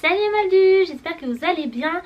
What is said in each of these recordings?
Salut Moldu, j'espère que vous allez bien.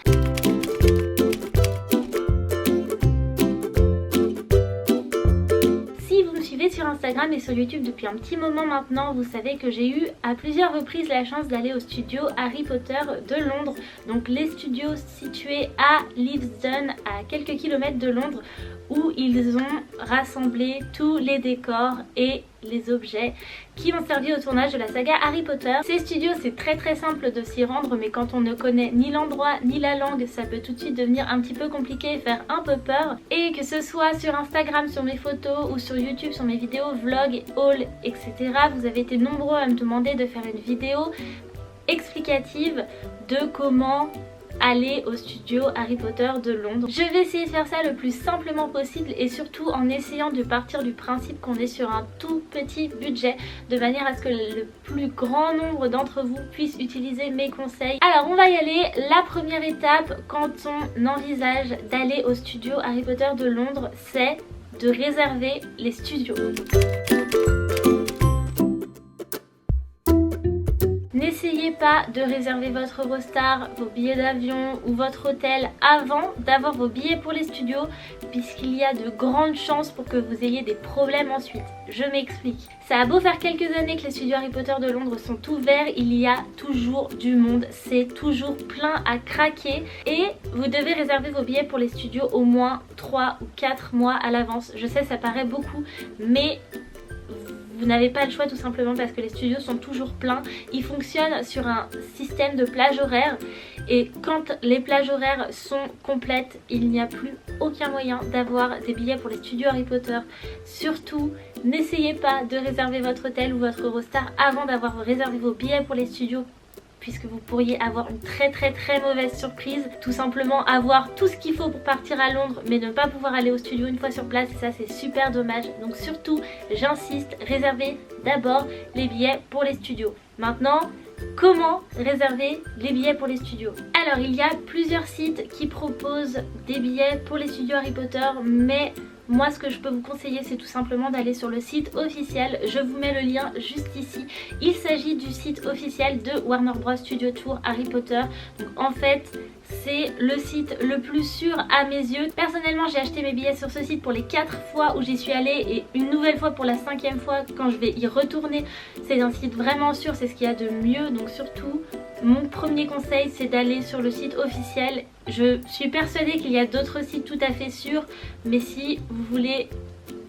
Si vous me suivez sur Instagram et sur YouTube depuis un petit moment maintenant, vous savez que j'ai eu à plusieurs reprises la chance d'aller au studio Harry Potter de Londres. Donc les studios situés à Leavesden, à quelques kilomètres de Londres, où ils ont rassemblé tous les décors et les objets qui ont servi au tournage de la saga Harry Potter. Ces studios, c'est très simple de s'y rendre, mais quand on ne connaît ni l'endroit ni la langue, ça peut tout de suite devenir un petit peu compliqué et faire un peu peur. Et que ce soit sur Instagram, sur mes photos, ou sur YouTube, sur mes vidéos, vlogs, hauls, etc., vous avez été nombreux à me demander de faire une vidéo explicative de comment aller au studio Harry Potter de Londres. Je vais essayer de faire ça le plus simplement possible et surtout en essayant de partir du principe qu'on est sur un tout petit budget, de manière à ce que le plus grand nombre d'entre vous puissent utiliser mes conseils. Alors on va y aller. La première étape quand on envisage d'aller au studio Harry Potter de Londres, c'est de réserver les studios. N'essayez pas de réserver votre Eurostar, vos billets d'avion ou votre hôtel avant d'avoir vos billets pour les studios, puisqu'il y a de grandes chances pour que vous ayez des problèmes ensuite. Je m'explique. Ça a beau faire quelques années que les studios Harry Potter de Londres sont ouverts, il y a toujours du monde, c'est toujours plein à craquer et vous devez réserver vos billets pour les studios au moins 3 ou 4 mois à l'avance. Je sais, ça paraît beaucoup, mais vous n'avez pas le choix tout simplement parce que les studios sont toujours pleins. Ils fonctionnent sur un système de plage horaire et quand les plages horaires sont complètes, il n'y a plus aucun moyen d'avoir des billets pour les studios Harry Potter. Surtout, n'essayez pas de réserver votre hôtel ou votre Eurostar avant d'avoir réservé vos billets pour les studios, puisque vous pourriez avoir une très mauvaise surprise, tout simplement avoir tout ce qu'il faut pour partir à Londres mais ne pas pouvoir aller au studio une fois sur place, et ça c'est super dommage. Donc surtout, j'insiste, réservez d'abord les billets pour les studios. Maintenant, comment réserver les billets pour les studios? Alors il y a plusieurs sites qui proposent des billets pour les studios Harry Potter, mais moi ce que je peux vous conseiller, c'est tout simplement d'aller sur le site officiel. Je vous mets le lien juste ici. Il s'agit du site officiel de Warner Bros Studio Tour Harry Potter. Donc en fait, c'est le site le plus sûr à mes yeux. Personnellement, j'ai acheté mes billets sur ce site pour les 4 fois où j'y suis allée et une nouvelle fois pour la 5e fois quand je vais y retourner. C'est un site vraiment sûr, c'est ce qu'il y a de mieux. Donc surtout, mon premier conseil, c'est d'aller sur le site officiel. Je suis persuadée qu'il y a d'autres sites tout à fait sûrs, mais si vous voulez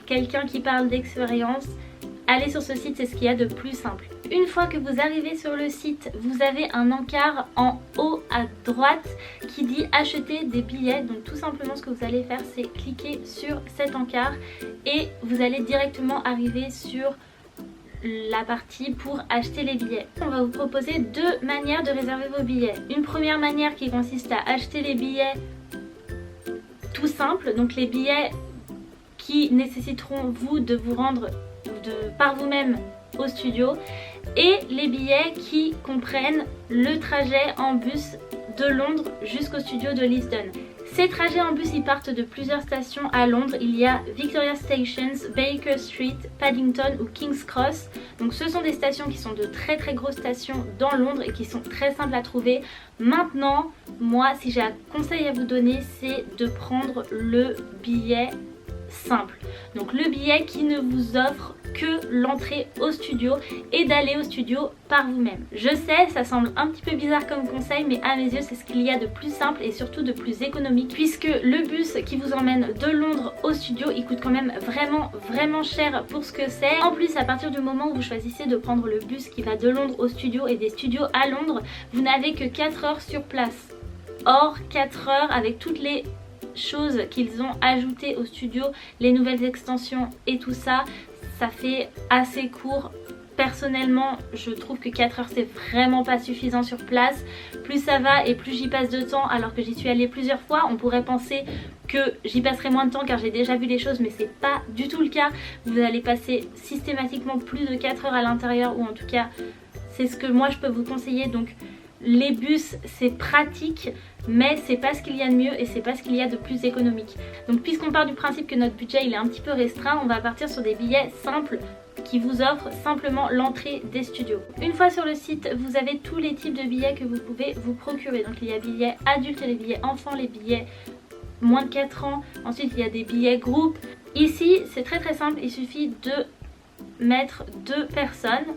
quelqu'un qui parle d'expérience, allez sur ce site, c'est ce qu'il y a de plus simple. Une fois que vous arrivez sur le site, vous avez un encart en haut à droite qui dit acheter des billets. Donc tout simplement ce que vous allez faire, c'est cliquer sur cet encart et vous allez directement arriver sur la partie pour acheter les billets. On va vous proposer deux manières de réserver vos billets. Une première manière qui consiste à acheter les billets tout simple, donc les billets qui nécessiteront vous de vous rendre par vous-même au studio, et les billets qui comprennent le trajet en bus de Londres jusqu'au studio de Leavesden. Ces trajets en bus, ils partent de plusieurs stations à Londres. Il y a Victoria Stations, Baker Street, Paddington ou King's Cross. Donc ce sont des stations qui sont de très grosses stations dans Londres et qui sont très simples à trouver. Maintenant, moi, si j'ai un conseil à vous donner, c'est de prendre le billet simple. Donc le billet qui ne vous offre que l'entrée au studio et d'aller au studio par vous-même. Je sais, ça semble un petit peu bizarre comme conseil, mais à mes yeux c'est ce qu'il y a de plus simple et surtout de plus économique, puisque le bus qui vous emmène de Londres au studio, il coûte quand même vraiment cher pour ce que c'est. En plus, à partir du moment où vous choisissez de prendre le bus qui va de Londres au studio et des studios à Londres, vous n'avez que 4 heures sur place. Or 4 heures avec toutes les choses qu'ils ont ajoutées au studio, les nouvelles extensions et tout ça, ça fait assez court. Personnellement, je trouve que 4 heures c'est vraiment pas suffisant sur place. Plus ça va et plus j'y passe de temps, alors que j'y suis allée plusieurs fois. On pourrait penser que j'y passerai moins de temps car j'ai déjà vu les choses, mais c'est pas du tout le cas. Vous allez passer systématiquement plus de 4 heures à l'intérieur, ou en tout cas c'est ce que moi je peux vous conseiller. Donc les bus c'est pratique, mais c'est pas ce qu'il y a de mieux et c'est pas ce qu'il y a de plus économique. Donc puisqu'on part du principe que notre budget il est un petit peu restreint, on va partir sur des billets simples qui vous offre simplement l'entrée des studios. Une fois sur le site, vous avez tous les types de billets que vous pouvez vous procurer. Donc il y a billets adultes, les billets enfants, les billets moins de 4 ans. Ensuite il y a des billets groupes. Ici c'est très simple, il suffit de mettre 2 personnes.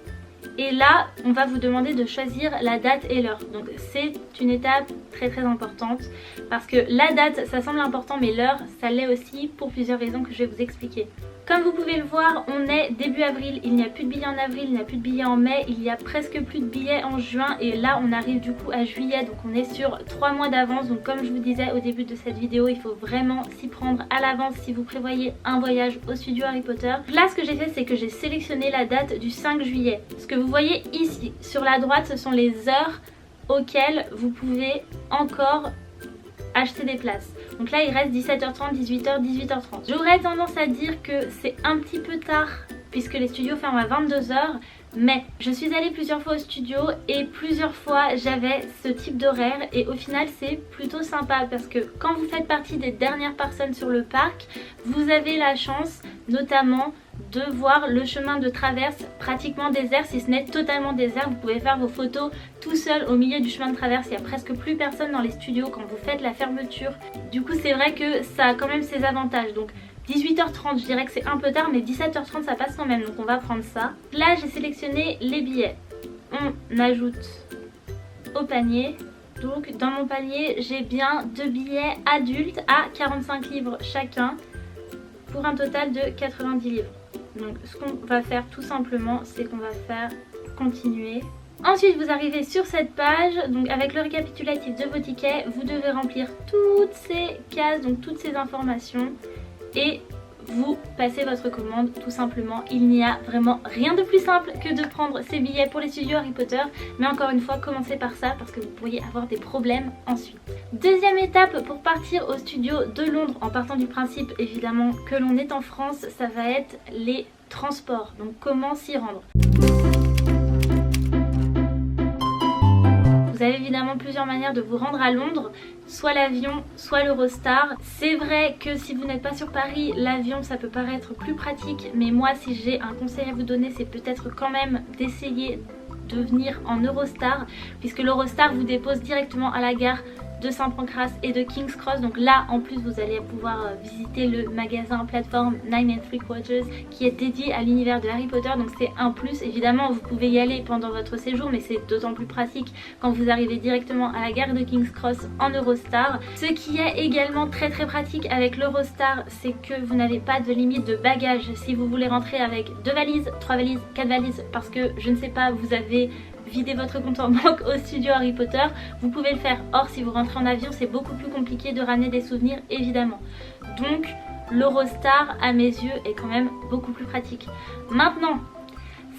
Et là, on va vous demander de choisir la date et l'heure. Donc c'est une étape très importante parce que la date, ça semble important, mais l'heure, ça l'est aussi pour plusieurs raisons que je vais vous expliquer. Comme vous pouvez le voir, on est début avril, il n'y a plus de billets en avril, il n'y a plus de billets en mai, il y a presque plus de billets en juin et là on arrive du coup à juillet, donc on est sur 3 mois d'avance. Donc comme je vous disais au début de cette vidéo, il faut vraiment s'y prendre à l'avance si vous prévoyez un voyage au studio Harry Potter. Là ce que j'ai fait, c'est que j'ai sélectionné la date du 5 juillet. Ce que vous voyez ici sur la droite, ce sont les heures auxquelles vous pouvez encore acheter des places. Donc là il reste 17h30, 18h, 18h30. J'aurais tendance à dire que c'est un petit peu tard puisque les studios ferment à 22h, mais je suis allée plusieurs fois au studio et plusieurs fois j'avais ce type d'horaire et au final c'est plutôt sympa parce que quand vous faites partie des dernières personnes sur le parc, vous avez la chance notamment de voir le chemin de traverse pratiquement désert, si ce n'est totalement désert. Vous pouvez faire vos photos tout seul au milieu du chemin de traverse, il n'y a presque plus personne dans les studios quand vous faites la fermeture. Du coup c'est vrai que ça a quand même ses avantages. Donc 18h30 je dirais que c'est un peu tard, mais 17h30 ça passe quand même, donc on va prendre ça. Là j'ai sélectionné les billets, on ajoute au panier. Donc dans mon panier j'ai bien 2 billets adultes à 45 livres chacun pour un total de 90 livres. Donc ce qu'on va faire tout simplement, c'est qu'on va faire continuer. Ensuite vous arrivez sur cette page, donc avec le récapitulatif de vos tickets, vous devez remplir toutes ces cases, donc toutes ces informations et vous passez votre commande tout simplement. Il n'y a vraiment rien de plus simple que de prendre ces billets pour les studios Harry Potter, mais encore une fois commencez par ça parce que vous pourriez avoir des problèmes ensuite. Deuxième étape pour partir au studio de Londres, en partant du principe évidemment que l'on est en France, ça va être les transports, donc comment s'y rendre. Vous avez évidemment plusieurs manières de vous rendre à Londres, soit l'avion, soit l'Eurostar. C'est vrai que si vous n'êtes pas sur Paris, l'avion ça peut paraître plus pratique, mais moi si j'ai un conseil à vous donner, c'est peut-être quand même d'essayer de venir en Eurostar, puisque l'Eurostar vous dépose directement à la gare de Saint-Pancras et de King's Cross. Donc là en plus vous allez pouvoir visiter le magasin plateforme 9 3/4 qui est dédié à l'univers de Harry Potter, donc c'est un plus. Évidemment vous pouvez y aller pendant votre séjour, mais c'est d'autant plus pratique quand vous arrivez directement à la gare de King's Cross en Eurostar. Ce qui est également très pratique avec l'Eurostar, c'est que vous n'avez pas de limite de bagages. Si vous voulez rentrer avec 2 valises, 3 valises, 4 valises, parce que je ne sais pas, vous avez vidé votre compte en banque au studio Harry Potter, vous pouvez le faire. Or si vous rentrez en avion, c'est beaucoup plus compliqué de ramener des souvenirs évidemment. Donc l'Eurostar à mes yeux est quand même beaucoup plus pratique. Maintenant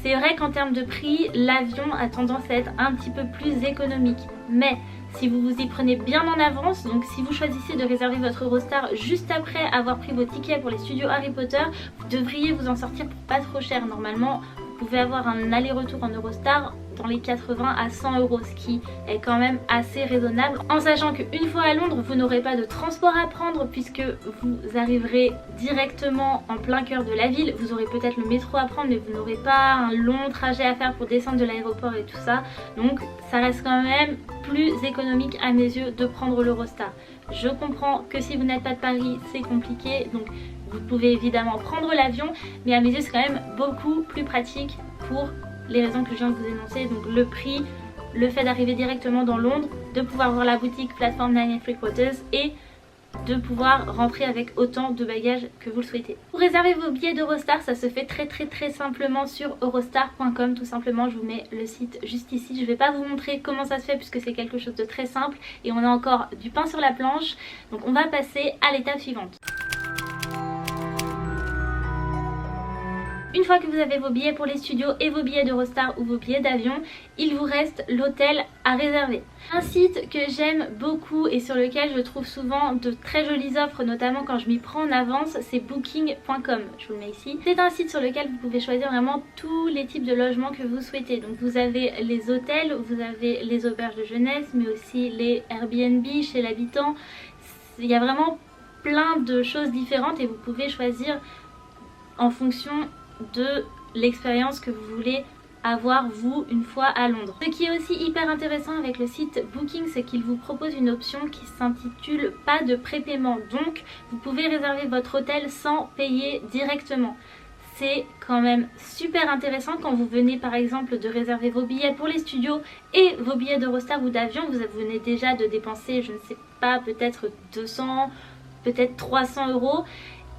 c'est vrai qu'en termes de prix, l'avion a tendance à être un petit peu plus économique, mais si vous vous y prenez bien en avance, donc si vous choisissez de réserver votre Eurostar juste après avoir pris vos tickets pour les studios Harry Potter, vous devriez vous en sortir pour pas trop cher. Normalement vous pouvez avoir un aller-retour en Eurostar dans les 80 à 100 euros, ce qui est quand même assez raisonnable, en sachant qu'une fois à Londres vous n'aurez pas de transport à prendre puisque vous arriverez directement en plein cœur de la ville. Vous aurez peut-être le métro à prendre, mais vous n'aurez pas un long trajet à faire pour descendre de l'aéroport et tout ça, donc ça reste quand même plus économique à mes yeux de prendre l'Eurostar. Je comprends que si vous n'êtes pas de Paris c'est compliqué, donc vous pouvez évidemment prendre l'avion, mais à mes yeux c'est quand même beaucoup plus pratique pour les raisons que je viens de vous énoncer. Donc le prix, le fait d'arriver directement dans Londres, de pouvoir voir la boutique plateforme 9 3/4 et de pouvoir rentrer avec autant de bagages que vous le souhaitez. Pour réserver vos billets d'Eurostar, ça se fait très simplement sur eurostar.com. tout simplement, je vous mets le site juste ici. Je ne vais pas vous montrer comment ça se fait puisque c'est quelque chose de très simple et on a encore du pain sur la planche. Donc on va passer à l'étape suivante. Une fois que vous avez vos billets pour les studios et vos billets d'Eurostar ou vos billets d'avion, il vous reste l'hôtel à réserver. Un site que j'aime beaucoup et sur lequel je trouve souvent de très jolies offres, notamment quand je m'y prends en avance, c'est booking.com. Je vous le mets ici. C'est un site sur lequel vous pouvez choisir vraiment tous les types de logements que vous souhaitez. Donc vous avez les hôtels, vous avez les auberges de jeunesse, mais aussi les Airbnb chez l'habitant. Il y a vraiment plein de choses différentes et vous pouvez choisir en fonction de l'expérience que vous voulez avoir vous une fois à Londres. Ce qui est aussi hyper intéressant avec le site Booking, c'est qu'il vous propose une option qui s'intitule pas de prépaiement. Donc vous pouvez réserver votre hôtel sans payer directement. C'est quand même super intéressant quand vous venez par exemple de réserver vos billets pour les studios et vos billets d'Eurostar ou d'avion. Vous venez déjà de dépenser, je ne sais pas, peut-être 200, peut-être 300 €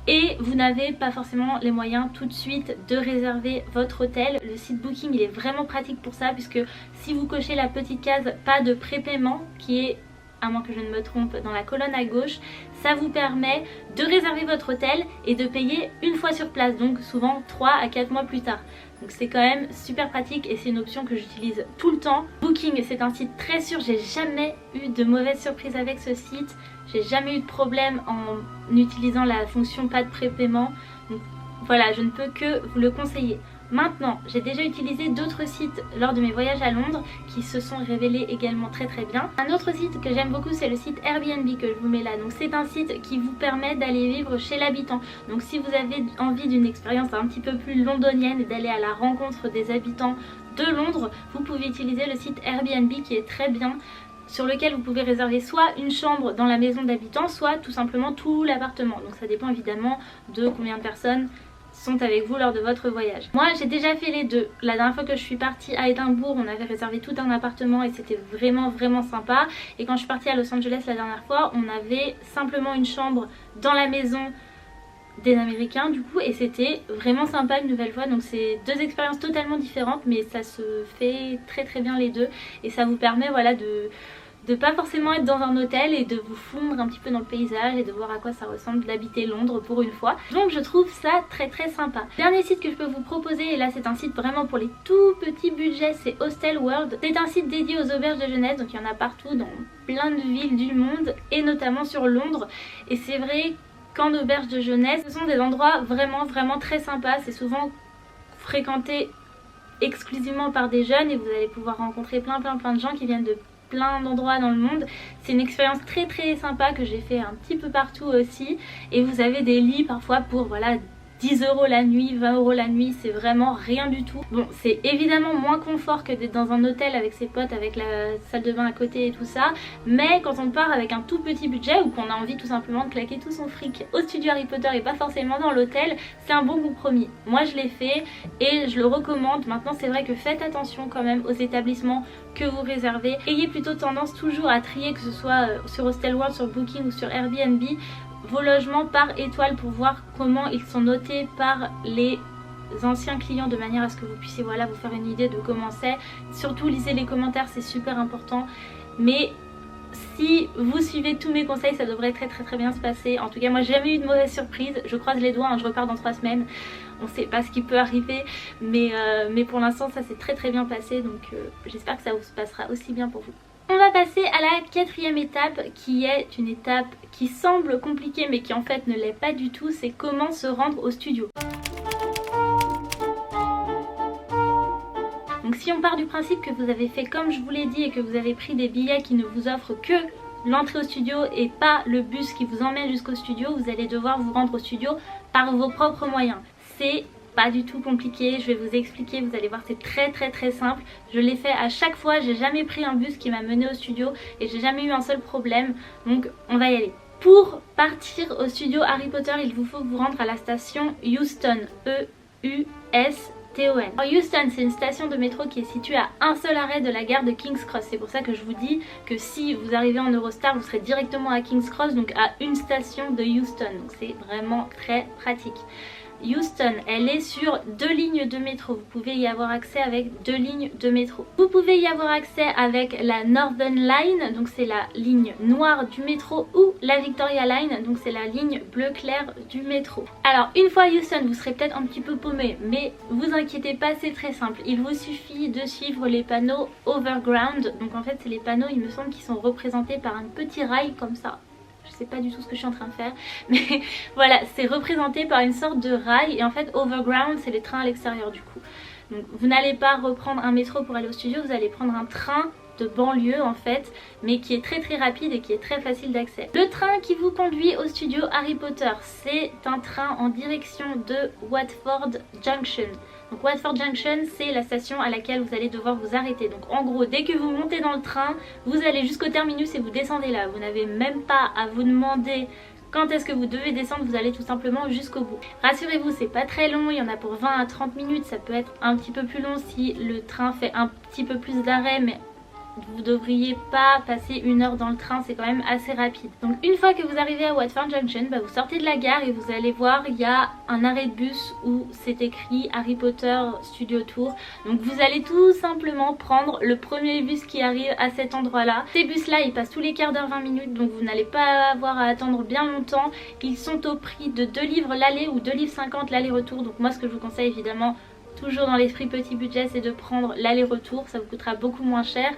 et vous n'avez pas forcément les moyens tout de suite de réserver votre hôtel. Le site Booking il est vraiment pratique pour ça, puisque si vous cochez la petite case pas de prépaiement qui est, à moins que je ne me trompe, dans la colonne à gauche, ça vous permet de réserver votre hôtel et de payer une fois sur place, donc souvent 3 à 4 mois plus tard. Donc c'est quand même super pratique et c'est une option que j'utilise tout le temps. Booking, c'est un site très sûr, j'ai jamais eu de mauvaise surprise avec ce site, j'ai jamais eu de problème en utilisant la fonction pas de prépaiement. Donc voilà, je ne peux que vous le conseiller. Maintenant, j'ai déjà utilisé d'autres sites lors de mes voyages à Londres qui se sont révélés également très bien. Un autre site que j'aime beaucoup, c'est le site Airbnb que je vous mets là. Donc c'est un site qui vous permet d'aller vivre chez l'habitant. Donc si vous avez envie d'une expérience un petit peu plus londonienne et d'aller à la rencontre des habitants de Londres, vous pouvez utiliser le site Airbnb qui est très bien, sur lequel vous pouvez réserver soit une chambre dans la maison d'habitants, soit tout simplement tout l'appartement. Donc ça dépend évidemment de combien de personnes sont avec vous lors de votre voyage. Moi j'ai déjà fait les deux. La dernière fois que je suis partie à Édimbourg, on avait réservé tout un appartement et c'était vraiment sympa. Et quand je suis partie à Los Angeles la dernière fois, on avait simplement une chambre dans la maison des Américains du coup, et c'était vraiment sympa une nouvelle fois. Donc c'est deux expériences totalement différentes, mais ça se fait très bien les deux et ça vous permet voilà de pas forcément être dans un hôtel et de vous fondre un petit peu dans le paysage et de voir à quoi ça ressemble d'habiter Londres pour une fois. Donc je trouve ça très sympa. Dernier site que je peux vous proposer, et là c'est un site vraiment pour les tout petits budgets, c'est Hostel World. C'est un site dédié aux auberges de jeunesse, donc il y en a partout dans plein de villes du monde et notamment sur Londres. Et c'est vrai qu'en auberge de jeunesse, ce sont des endroits vraiment très sympas. C'est souvent fréquenté exclusivement par des jeunes et vous allez pouvoir rencontrer plein de gens qui viennent de plein d'endroits dans le monde. C'est une expérience très sympa que j'ai fait un petit peu partout aussi, et vous avez des lits parfois pour voilà 10 € la nuit, 20 € la nuit, c'est vraiment rien du tout. Bon, c'est évidemment moins confort que d'être dans un hôtel avec ses potes, avec la salle de bain à côté et tout ça, mais quand on part avec un tout petit budget ou qu'on a envie tout simplement de claquer tout son fric au studio Harry Potter et pas forcément dans l'hôtel, c'est un bon compromis. Moi je l'ai fait et je le recommande. Maintenant c'est vrai que faites attention quand même aux établissements que vous réservez. Ayez plutôt tendance toujours à trier, que ce soit sur Hostel World, sur Booking ou sur Airbnb, vos logements par étoile pour voir comment ils sont notés par les anciens clients, de manière à ce que vous puissiez voilà vous faire une idée de comment c'est. Surtout lisez les commentaires, c'est super important. Mais si vous suivez tous mes conseils, ça devrait très bien se passer. En tout cas moi j'ai jamais eu de mauvaise surprise. Je croise les doigts, hein, je repars dans 3 semaines. On sait pas ce qui peut arriver, mais pour l'instant ça s'est très bien passé. Donc j'espère que ça vous se passera aussi bien pour vous. On va passer à la 4e étape, qui est une étape qui semble compliquée mais qui en fait ne l'est pas du tout. C'est comment se rendre au studio. Donc si on part du principe que vous avez fait comme je vous l'ai dit et que vous avez pris des billets qui ne vous offrent que l'entrée au studio et pas le bus qui vous emmène jusqu'au studio, vous allez devoir vous rendre au studio par vos propres moyens. C'est pas du tout compliqué, je vais vous expliquer, vous allez voir, c'est très simple. Je l'ai fait à chaque fois, j'ai jamais pris un bus qui m'a mené au studio et j'ai jamais eu un seul problème, donc on va y aller. Pour partir au studio Harry Potter, il vous faut vous rendre à la station Euston, E-U-S-T-O-N. Alors Euston, c'est une station de métro qui est située à un seul arrêt de la gare de King's Cross. C'est pour ça que je vous dis que si vous arrivez en Eurostar, vous serez directement à King's Cross, donc à une station de Euston. Donc c'est vraiment très pratique. Euston, elle est sur 2 lignes de métro. Vous pouvez y avoir accès avec 2 lignes de métro. Vous pouvez y avoir accès avec la Northern Line, donc c'est la ligne noire du métro, ou la Victoria Line, donc c'est la ligne bleu clair du métro. Alors une fois à Euston, vous serez peut-être un petit peu paumé, mais vous inquiétez pas, c'est très simple. Il vous suffit de suivre les panneaux Overground. Donc en fait c'est les panneaux, il me semble, qui sont représentés par un petit rail comme ça. Je sais pas du tout ce que je suis en train de faire, mais voilà, c'est représenté par une sorte de rail. Et en fait Overground, c'est les trains à l'extérieur du coup. Donc vous n'allez pas reprendre un métro pour aller au studio, vous allez prendre un train de banlieue en fait, mais qui est très rapide et qui est très facile d'accès. Le train qui vous conduit au studio Harry Potter, c'est un train en direction de Watford Junction. Donc Watford Junction, c'est la station à laquelle vous allez devoir vous arrêter. Donc en gros, dès que vous montez dans le train, vous allez jusqu'au terminus et vous descendez là. Vous n'avez même pas à vous demander quand est-ce que vous devez descendre, vous allez tout simplement jusqu'au bout. Rassurez-vous, c'est pas très long, il y en a pour 20 à 30 minutes, ça peut être un petit peu plus long si le train fait un petit peu plus d'arrêts, mais vous devriez pas passer 1 heure dans le train, c'est quand même assez rapide. Donc une fois que vous arrivez à Watford Junction, vous sortez de la gare et vous allez voir, il y a un arrêt de bus où c'est écrit Harry Potter Studio Tour. Donc vous allez tout simplement prendre le premier bus qui arrive à cet endroit là. Ces bus là, ils passent tous les quarts d'heure 20 minutes, donc vous n'allez pas avoir à attendre bien longtemps. Ils sont au prix de 2 livres l'aller ou 2,50 livres l'aller-retour. Donc moi ce que je vous conseille évidemment, toujours dans l'esprit petit budget, c'est de prendre l'aller-retour, ça vous coûtera beaucoup moins cher.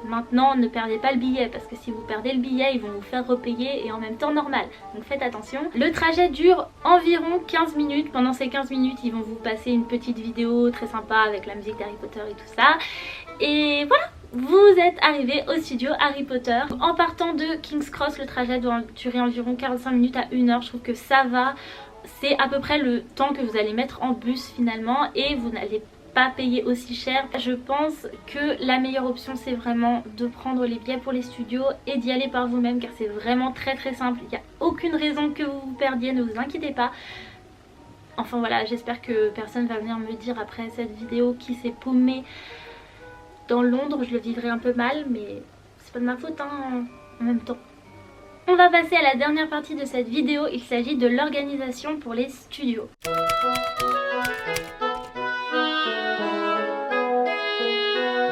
Maintenant, ne perdez pas le billet parce que si vous perdez le billet, ils vont vous faire repayer et en même temps normal. Donc faites attention. Le trajet dure environ 15 minutes. Pendant ces 15 minutes, ils vont vous passer une petite vidéo très sympa avec la musique d'Harry Potter et tout ça. Et voilà, vous êtes arrivé au studio Harry Potter. En partant de King's Cross, le trajet doit durer environ 45 minutes à 1 heure. Je trouve que ça va. C'est à peu près le temps que vous allez mettre en bus finalement et vous n'allez pas payer aussi cher. Je pense que la meilleure option c'est vraiment de prendre les billets pour les studios et d'y aller par vous-même car c'est vraiment très simple. Il n'y a aucune raison que vous vous perdiez, ne vous inquiétez pas. Enfin voilà, j'espère que personne va venir me dire après cette vidéo qui s'est paumé dans Londres. Je le vivrai un peu mal mais c'est pas de ma faute hein, en même temps. On va passer à la dernière partie de cette vidéo, il s'agit de l'organisation pour les studios.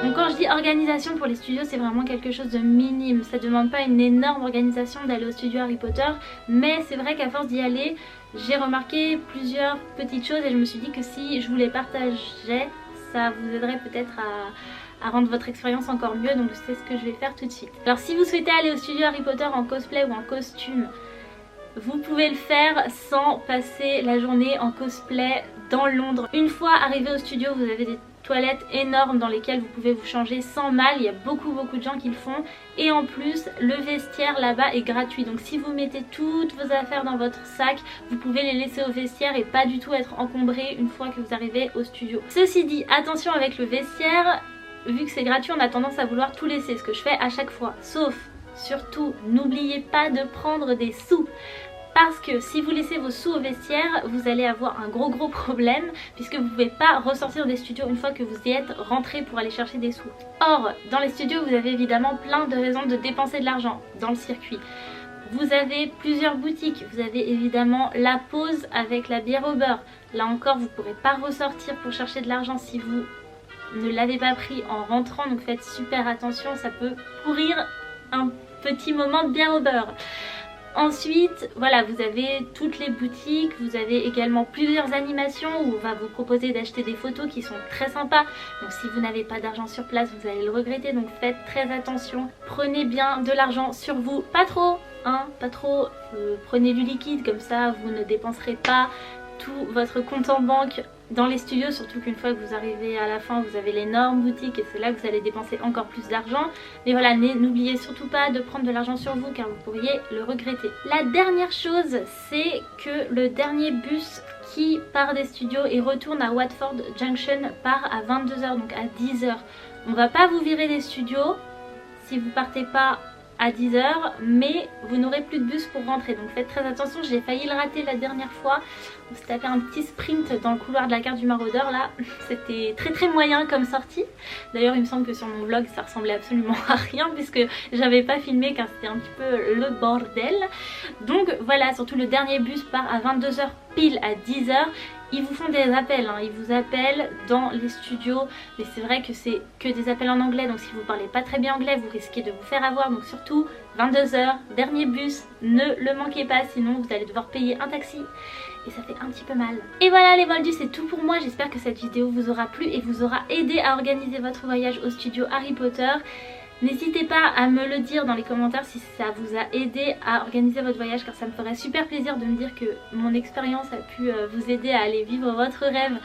Donc quand je dis organisation pour les studios, c'est vraiment quelque chose de minime. Ça demande pas une énorme organisation d'aller au studio Harry Potter, mais c'est vrai qu'à force d'y aller, j'ai remarqué plusieurs petites choses et je me suis dit que si je vous les partageais, ça vous aiderait peut-être à rendre votre expérience encore mieux. Donc c'est ce que je vais faire tout de suite. Alors si vous souhaitez aller au studio Harry Potter en cosplay ou en costume, vous pouvez le faire sans passer la journée en cosplay dans Londres. Une fois arrivé au studio, vous avez des toilettes énormes dans lesquelles vous pouvez vous changer sans mal. Il y a beaucoup de gens qui le font et en plus le vestiaire là-bas est gratuit. Donc si vous mettez toutes vos affaires dans votre sac, vous pouvez les laisser au vestiaire et pas du tout être encombré une fois que vous arrivez au studio. Ceci dit, attention avec le vestiaire, vu que c'est gratuit on a tendance à vouloir tout laisser, ce que je fais à chaque fois. Sauf, surtout, n'oubliez pas de prendre des sous. Parce que si vous laissez vos sous au vestiaire, vous allez avoir un gros problème puisque vous ne pouvez pas ressortir des studios une fois que vous y êtes rentré pour aller chercher des sous. Or, dans les studios, vous avez évidemment plein de raisons de dépenser de l'argent dans le circuit. Vous avez plusieurs boutiques, vous avez évidemment la pause avec la bière au beurre. Là encore, vous ne pourrez pas ressortir pour chercher de l'argent si vous ne l'avez pas pris en rentrant, donc faites super attention, ça peut pourrir un petit moment de bière au beurre. Ensuite, voilà, vous avez toutes les boutiques, vous avez également plusieurs animations où on va vous proposer d'acheter des photos qui sont très sympas. Donc si vous n'avez pas d'argent sur place, vous allez le regretter, donc faites très attention. Prenez bien de l'argent sur vous, pas trop, hein, pas trop. Prenez du liquide, comme ça vous ne dépenserez pas tout votre compte en banque dans les studios, surtout qu'une fois que vous arrivez à la fin, vous avez l'énorme boutique et c'est là que vous allez dépenser encore plus d'argent. Mais voilà, n'oubliez surtout pas de prendre de l'argent sur vous car vous pourriez le regretter. La dernière chose, c'est que le dernier bus qui part des studios et retourne à Watford Junction part à 22 h, donc à 10 h. On va pas vous virer des studios si vous partez pas à 10 h, mais vous n'aurez plus de bus pour rentrer, donc faites très attention. J'ai failli le rater la dernière fois, on s'est tapé un petit sprint dans le couloir de la gare du Maraudeur là, c'était très moyen comme sortie. D'ailleurs il me semble que sur mon vlog ça ressemblait absolument à rien puisque j'avais pas filmé car c'était un petit peu le bordel. Donc voilà, surtout le dernier bus part à 22 h pile à 10 h. Ils vous font des appels, hein. Ils vous appellent dans les studios, mais c'est vrai que c'est que des appels en anglais, donc si vous parlez pas très bien anglais, vous risquez de vous faire avoir. Donc surtout, 22 h, dernier bus, ne le manquez pas, sinon vous allez devoir payer un taxi et ça fait un petit peu mal. Et voilà les moldus, c'est tout pour moi. J'espère que cette vidéo vous aura plu et vous aura aidé à organiser votre voyage au studio Harry Potter. N'hésitez pas à me le dire dans les commentaires si ça vous a aidé à organiser votre voyage, car ça me ferait super plaisir de me dire que mon expérience a pu vous aider à aller vivre votre rêve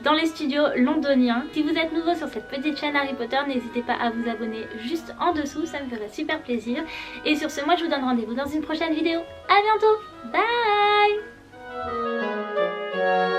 dans les studios londoniens. Si vous êtes nouveau sur cette petite chaîne Harry Potter, n'hésitez pas à vous abonner juste en dessous, ça me ferait super plaisir. Et sur ce, moi je vous donne rendez-vous dans une prochaine vidéo. À bientôt, bye.